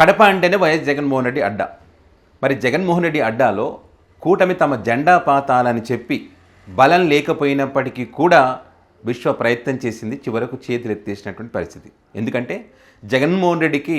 కడప అంటేనే వైఎస్ జగన్మోహన్ రెడ్డి అడ్డా. మరి జగన్మోహన్ రెడ్డి అడ్డాలో కూటమి తమ జెండా పాతాలని చెప్పి బలం లేకపోయినప్పటికీ కూడా విశ్వ ప్రయత్నం చేసింది, చివరకు చేతులు ఎత్తేసినటువంటి పరిస్థితి. ఎందుకంటే జగన్మోహన్ రెడ్డికి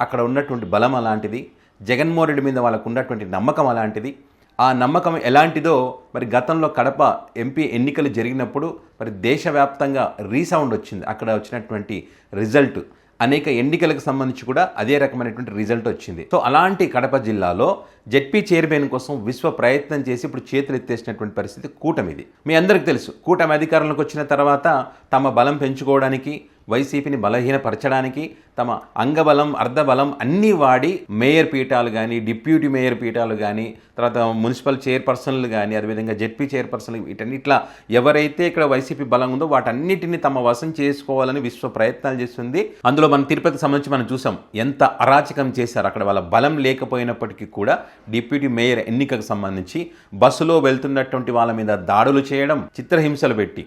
అక్కడ ఉన్నటువంటి బలం అలాంటిది, జగన్మోహన్ రెడ్డి మీద వాళ్ళకు ఉన్నటువంటి నమ్మకం అలాంటిది. ఆ నమ్మకం ఎలాంటిదో మరి గతంలో కడప ఎంపీ ఎన్నికలు జరిగినప్పుడు మరి దేశవ్యాప్తంగా రీసౌండ్ వచ్చింది. అక్కడ వచ్చినటువంటి రిజల్ట్ అనేక ఎన్నికలకు సంబంధించి కూడా అదే రకమైనటువంటి రిజల్ట్ వచ్చింది. సో అలాంటి కడప జిల్లాలో జెడ్పీ చైర్మన్ కోసం విశ్వ ప్రయత్నం చేసి ఇప్పుడు చేతులు ఎత్తేసినటువంటి పరిస్థితి కూటమిది. మీ అందరికీ తెలుసు, కూటమి అధికారంలోకి వచ్చిన తర్వాత తమ బలం పెంచుకోవడానికి, వైసీపీని బలహీనపరచడానికి తమ అంగబలం అర్ధబలం అన్నీ వాడి మేయర్ పీఠాలు కానీ, డిప్యూటీ మేయర్ పీఠాలు కానీ, తర్వాత మున్సిపల్ చైర్పర్సన్లు కానీ, అదేవిధంగా జెడ్పీ చైర్పర్సన్లు, వీటన్నిట్లా ఎవరైతే ఇక్కడ వైసీపీ బలం ఉందో వాటన్నిటిని తమ వశం చేసుకోవాలని విశ్వ ప్రయత్నాలు చేస్తుంది. అందులో మన తిరుపతికి సంబంధించి మనం చూసాం ఎంత అరాచకం చేశారు. అక్కడ వాళ్ళ బలం లేకపోయినప్పటికీ కూడా డిప్యూటీ మేయర్ ఎన్నికకు సంబంధించి బస్సులో వెళ్తున్నటువంటి వాళ్ళ మీద దాడులు చేయడం, చిత్రహింసలు పెట్టి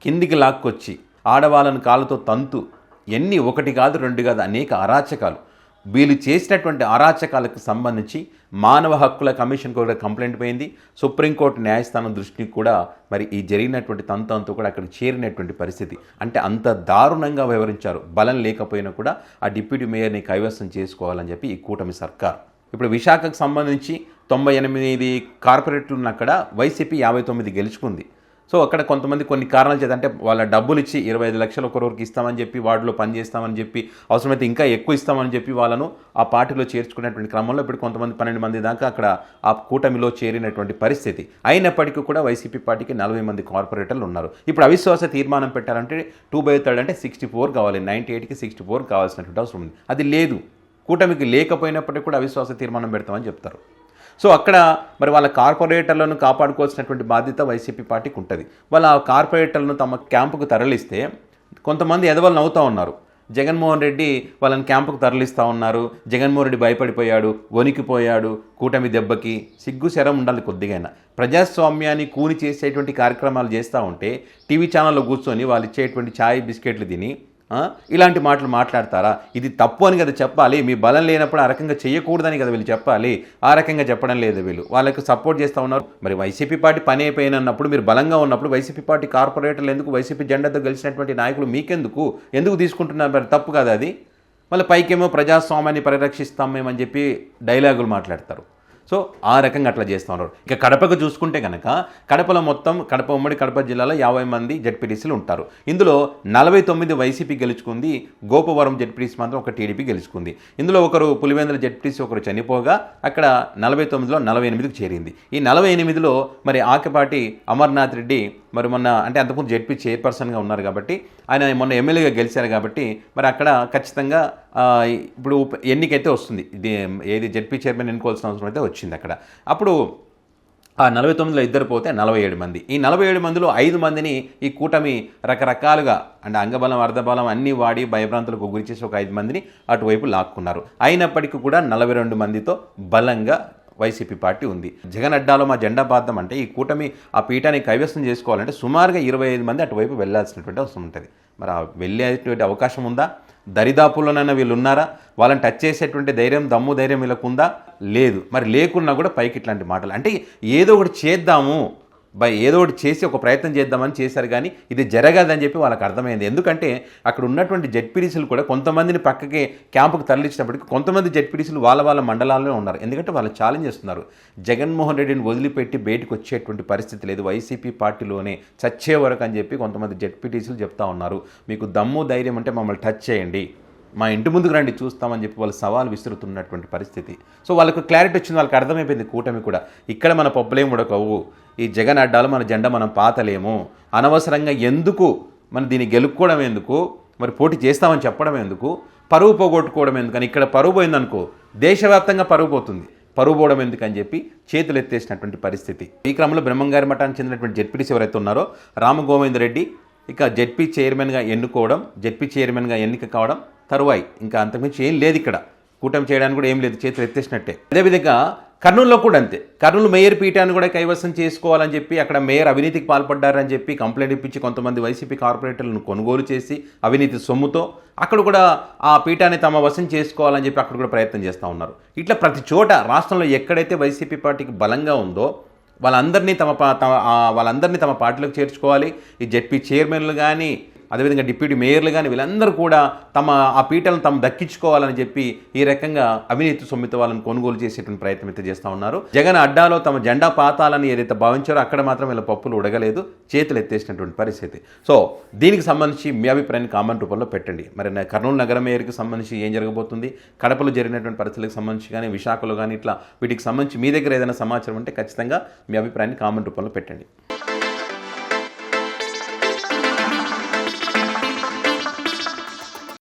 కిందికి లాక్కొచ్చి ఆడవాళ్ళను కాళ్ళతో తంతు, ఎన్ని ఒకటి కాదు రెండు కాదు అనేక అరాచకాలు. వీళ్ళు చేసినటువంటి అరాచకాలకు సంబంధించి మానవ హక్కుల కమిషన్ కూడా కంప్లైంట్ పోయింది. సుప్రీంకోర్టు న్యాయస్థానం దృష్టికి కూడా మరి ఈ జరిగినటువంటి తంతంతో కూడా అక్కడ చేరినటువంటి పరిస్థితి. అంటే అంత దారుణంగా వ్యవహరించారు. బలం లేకపోయినా కూడా ఆ డిప్యూటీ మేయర్ని కైవసం చేసుకోవాలని చెప్పి ఈ కూటమి సర్కార్. ఇప్పుడు విశాఖకు సంబంధించి 98 కార్పొరేట్లు ఉన్న అక్కడ వైసీపీ 59 గెలుచుకుంది. సో అక్కడ కొంతమంది కొన్ని కారణాలు చేత, అంటే వాళ్ళ డబ్బులు ఇచ్చి 25 లక్షలు ఒకరికి ఇస్తామని చెప్పి, వార్డులో పనిచేస్తామని చెప్పి, అవసరమైతే ఇంకా ఎక్కువ ఇస్తామని చెప్పి వాళ్ళను ఆ పార్టీలో చేర్చుకునేటువంటి క్రమంలో ఇప్పుడు కొంతమంది 12 మంది దాకా అక్కడ ఆ కూటమిలో చేరినటువంటి పరిస్థితి. అయినప్పటికీ కూడా వైసీపీ పార్టీకి 40 మంది కార్పొరేటర్లు ఉన్నారు. ఇప్పుడు అవిశ్వాస తీర్మానం పెట్టాలంటే 2/3 అంటే 64 కావాలి, 98కి 64 కావాల్సినటువంటి అవసరం ఉంది. అది లేదు. కూటమికి లేకపోయినప్పటికీ కూడా అవిశ్వాస తీర్మానం పెడతామని చెప్తారు. సో అక్కడ మరి వాళ్ళ కార్పొరేటర్లను కాపాడుకోవాల్సినటువంటి బాధ్యత వైసీపీ పార్టీకి ఉంటుంది. వాళ్ళ ఆ కార్పొరేటర్లను తమ క్యాంపుకు తరలిస్తే కొంతమంది ఎదవలు నవ్వుతూ ఉన్నారు. జగన్మోహన్ రెడ్డి వాళ్ళని క్యాంపుకు తరలిస్తూ ఉన్నారు, జగన్మోహన్ రెడ్డి భయపడిపోయాడు, వణికిపోయాడు కూటమి దెబ్బకి. సిగ్గు శరం ఉండాలి కొద్దిగైనా. ప్రజాస్వామ్యాన్ని కూని చేసేటువంటి కార్యక్రమాలు చేస్తూ ఉంటే టీవీ ఛానల్లో కూర్చొని వాళ్ళు ఇచ్చేటువంటి ఛాయ్ బిస్కెట్లు తిని ఇలాంటి మాటలు మాట్లాడతారా? ఇది తప్పు అని కదా చెప్పాలి. మీ బలం లేనప్పుడు ఆ రకంగా చేయకూడదని కదా వీళ్ళు చెప్పాలి. ఆ రకంగా చెప్పడం లేదు. వీళ్ళు వాళ్ళకి సపోర్ట్ చేస్తూ ఉన్నారు. మరి వైసీపీ పార్టీ పని అయిపోయినప్పుడు, మీరు బలంగా ఉన్నప్పుడు వైసీపీ పార్టీ కార్పొరేటర్లు ఎందుకు, వైసీపీ జెండాతో గెలిచినటువంటి నాయకులు ఎందుకు తీసుకుంటున్నారు? మరి తప్పు కదా అది. మళ్ళీ పైకేమో ప్రజాస్వామ్యాన్ని పరిరక్షిస్తాం మేమని చెప్పి డైలాగులు మాట్లాడతారు. సో ఆ రకంగా అట్లా చేస్తూ ఉన్నారు. ఇక కడపకు చూసుకుంటే కనుక కడపలో మొత్తం ఉమ్మడి కడప జిల్లాలో 50 మంది జెడ్పీటీసీలు ఉంటారు. ఇందులో 49 వైసీపీ గెలుచుకుంది, గోపవరం జెడ్పీటీసీ మాత్రం ఒక టీడీపీ గెలుచుకుంది. ఇందులో ఒకరు పులివెందుల జెడ్పీటీసీ ఒకరు చనిపోగా అక్కడ 49లో 48కి చేరింది. ఈ 48లో మరి ఆకిపాటి అమర్నాథ్ రెడ్డి మరి మొన్న, అంటే అంతకుముందు జెడ్పీ చైర్పర్సన్గా ఉన్నారు కాబట్టి, ఆయన మొన్న ఎమ్మెల్యేగా గెలిచారు కాబట్టి మరి అక్కడ ఖచ్చితంగా ఇప్పుడు ఎన్నికైతే వస్తుంది. ఏది జెడ్పీ చైర్మన్ ఎన్నుకోవాల్సిన అవసరం అయితే వచ్చింది అక్కడ. అప్పుడు ఆ 49లో 2 పోతే 47 మంది. ఈ 47 మందిలో 5 మందిని ఈ కూటమి రకరకాలుగా, అంటే అంగబలం అర్ధబలం అన్నీ వాడి భయభ్రాంతులకు గురి చేసి ఒక 5 మందిని అటువైపు లాక్కున్నారు. అయినప్పటికీ కూడా 42 మందితో బలంగా వైసీపీ పార్టీ ఉంది. జగన్ అడ్డాలో మా జెండా బాధ్యం అంటే ఈ కూటమి ఆ పీఠాన్ని కైవసం చేసుకోవాలంటే సుమారుగా 25 మంది అటువైపు వెళ్లాల్సినటువంటి అవసరం ఉంటుంది. మరి ఆ వెళ్ళేటువంటి అవకాశం ఉందా? దరిదాపుల్లోనైనా వీళ్ళు ఉన్నారా? వాళ్ళని టచ్ చేసేటువంటి ధైర్యం వీళ్ళకు ఉందా? లేదు. మరి లేకున్నా కూడా పైకి ఇట్లాంటి మాటలు, అంటే ఏదో ఒకటి చేద్దాము, ఏదో ఒకటి చేసి ఒక ప్రయత్నం చేద్దామని చేశారు. కానీ ఇది జరగదని చెప్పి వాళ్ళకి అర్థమైంది. ఎందుకంటే అక్కడ ఉన్నటువంటి జెడ్పీటీసీలు కూడా కొంతమందిని పక్కకి క్యాంపుకు తరలించినప్పటికీ కొంతమంది జెడ్పీటీసీలు వాళ్ళ మండలాల్లో ఉన్నారు. ఎందుకంటే వాళ్ళు ఛాలెంజ్ చేస్తున్నారు. జగన్మోహన్ రెడ్డిని వదిలిపెట్టి బయటకు వచ్చేటువంటి పరిస్థితి లేదు, వైసీపీ పార్టీలోనే చచ్చే వరకు అని చెప్పి కొంతమంది జెడ్పీటీసీలు చెప్తా ఉన్నారు. మీకు దమ్ము ధైర్యం అంటే మమ్మల్ని టచ్ చేయండి, మా ఇంటి ముందుకు రండి చూస్తామని చెప్పి వాళ్ళు సవాల్ విసురుతున్నటువంటి పరిస్థితి. సో వాళ్ళకు క్లారిటీ వచ్చింది, వాళ్ళకి అర్థమైపోయింది కూటమి కూడా, ఇక్కడ మన పప్పులేం ఉడకవు, ఈ జగన్ అడ్డాలు మన జెండా మనం పాతలేము, అనవసరంగా ఎందుకు మన దీన్ని గెలుపుకోవడం ఎందుకు, మరి పోటీ చేస్తామని చెప్పడం ఎందుకు, పరువు పోగొట్టుకోవడం ఎందుకని. ఇక్కడ పరువు పోయిందనుకో దేశవ్యాప్తంగా పరువు పోతుంది, పరువు పోవడం ఎందుకని చెప్పి చేతులు ఎత్తేసినటువంటి పరిస్థితి. ఈ క్రమంలో బ్రహ్మంగారి మఠానికి చెందినటువంటి జెడ్పీటీసీ ఎవరైతే ఉన్నారో రామగోవింద్ రెడ్డి ఇక జెడ్పీ చైర్మన్గా ఎన్నిక కావడం తరువాయి ఇంకా అంతకుమించి ఏం లేదు. ఇక్కడ కూటమి చేయడానికి కూడా ఏం లేదు, చేతులు ఎత్తేసినట్టే. అదేవిధంగా కర్నూలులో కూడా అంతే. కర్నూలు మేయర్ పీఠాన్ని కూడా కైవసం చేసుకోవాలని చెప్పి అక్కడ మేయర్ అవినీతికి పాల్పడ్డారని చెప్పి కంప్లైంట్ ఇప్పించి కొంతమంది వైసీపీ కార్పొరేటర్లను కొనుగోలు చేసి అవినీతి సొమ్ముతో అక్కడ కూడా ఆ పీఠాన్ని తమ వశం చేసుకోవాలని చెప్పి అక్కడ కూడా ప్రయత్నం చేస్తూ ఉన్నారు. ఇట్లా ప్రతి చోట రాష్ట్రంలో ఎక్కడైతే వైసీపీ పార్టీకి బలంగా ఉందో వాళ్ళందరినీ తమ పార్టీలోకి చేర్చుకోవాలి. ఈ జెడ్పీ చైర్మన్లు కానీ అదేవిధంగా డిప్యూటీ మేయర్లు కానీ వీళ్ళందరూ కూడా ఆ పీఠలను తమ దక్కించుకోవాలని చెప్పి ఈ రకంగా అవినీతి సొమ్మితో వాళ్ళని కొనుగోలు చేసేటువంటి ప్రయత్నం అయితే చేస్తూ ఉన్నారు. జగన్ అడ్డాలో తమ జెండా పాతాలని ఏదైతే భావించారో అక్కడ మాత్రం వీళ్ళ పప్పులు ఉడగలేదు, చేతులు ఎత్తేసినటువంటి పరిస్థితి. సో దీనికి సంబంధించి మీ అభిప్రాయాన్ని కామెంట్ రూపంలో పెట్టండి. మరి కర్నూలు నగర మేయర్కి సంబంధించి ఏం జరగబోతుంది, కడపలో జరిగినటువంటి పరిస్థితులకు సంబంధించి కానీ, విశాఖలో కానీ ఇట్లా వీటికి సంబంధించి మీ దగ్గర ఏదైనా సమాచారం ఉంటే ఖచ్చితంగా మీ అభిప్రాయాన్ని కామెంట్ రూపంలో పెట్టండి.